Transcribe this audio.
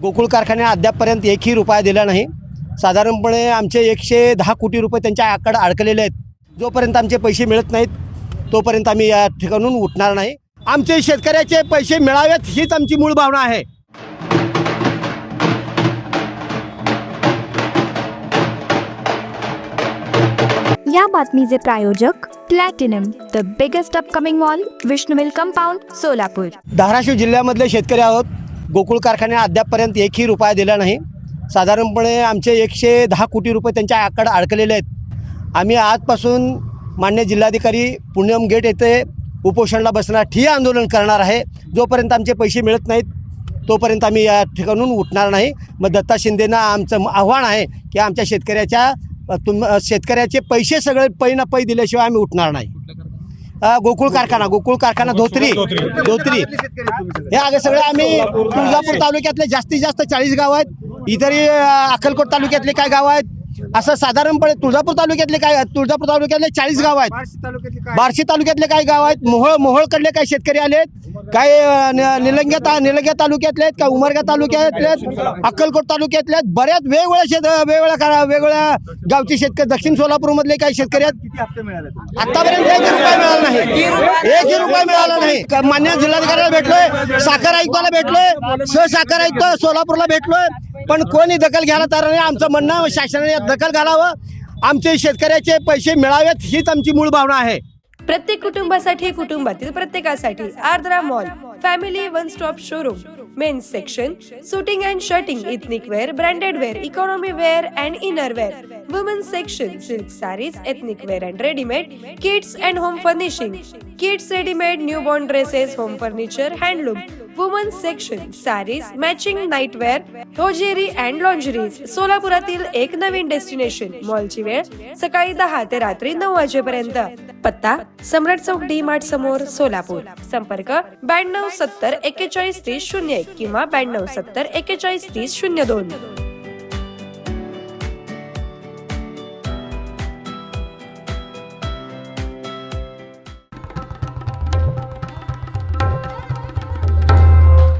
गोकुळ कारखान्याने अद्यापपर्यंत एकही रुपया दिला नाही। साधारणपणे आमचे 110 कोटी रुपये त्यांच्याकडे अडकलेले आहेत। जोपर्यंत आमचे पैसे मिळत नाहीत तोपर्यंत आम्ही या ठिकाणून उठणार नाही। आमचे शेतकऱ्याचे पैसे मिळावेत हीच आमची मूळ भावना आहे। या बातमीचे प्रायोजक platinum, the biggest upcoming mall, Vishnu mill compound, Solapur. Dharashiv जिल्ह्यामधले शेतकरी आहोत। गोकुळ कारखान्याने अद्यापपर्यंत एकही रुपया दिला नाही। साधारणपणे आमचे 110 कोटी रुपये त्यांच्याकडे अडकलेले आहेत। आम्ही आजपासून मान्य जिल्हाधिकारी पुण्यम गेट येथे उपोषणाला बसणार, ठिय्या आंदोलन करणार आहे। जोपर्यंत आमचे पैसे मिळत नाहीत तोपर्यंत आम्ही या ठिकाणून उठणार नाही। मग दत्ता शिंदेंना आमचं आव्हान आहे की आमच्या शेतकऱ्याचे पैसे सगळे पै ना पै दिल्याशिवाय आम्ही उठणार नाही। गोकुळ कारखाना धोत्री हे आगे सगळे आम्ही तुळजापूर तालुक्यातले जास्तीत जास्त 40 गाव आहेत। इतरही अक्कलकोट तालुक्यातले काय गाव आहेत, असं साधारणपणे तुळजापूर तालुक्यातले 40 गाव आहेत। बार्शी तालुक्यातले काही गाव आहेत। मोहोळकडले काही शेतकरी आलेत, काही निलंग्या तालुक्यातले आहेत, काही उमरगा तालुक्यातले आहेत, अक्कलकोट तालुक्यातले आहेत। बऱ्याच वेगवेगळ्या गावचे शेतकरी, दक्षिण सोलापूर मधले काही शेतकरी आहेत। आतापर्यंत 1 रुपया मिळाला नाही, 1 रुपया मिळाला नाही। मान्य जिल्हाधिकाऱ्याला भेटलोय, साखर आयुक्ताला भेटलोय, सहसाखर आयुक्त सोलापूरला भेटलोय, पण कोणी दखल घ्यायला तयार नाही। आमचं म्हणणं शासनाने दखल घालावं, आमचे शेतकऱ्याचे पैसे मिळावेत हीच आमची मूळ भावना आहे। प्रत्येक कुटुंबासाठी, कुटुंबातील प्रत्येकासाठी Ardra mall, family one stop showroom, men's section, suiting and shirting, ethnic wear, branded wear, economy wear and inner wear, women's section, silk saris, ethnic wear and readymade, kids and home furnishing, kids readymade, newborn dresses, home furniture, handloom, women's section, saris, matching nightwear, hosiery and lingeries. सोलापुरातील एक नवीन destination. मॉलची वेळ सकाळी 10 ते रात्री 9 वाजेपर्यंत। पत्ता सम्राट चौक डी मार्ट समोर, सोलापूर। संपर्क 92 70 41 30 01 किंवा 92 70 41 30 02।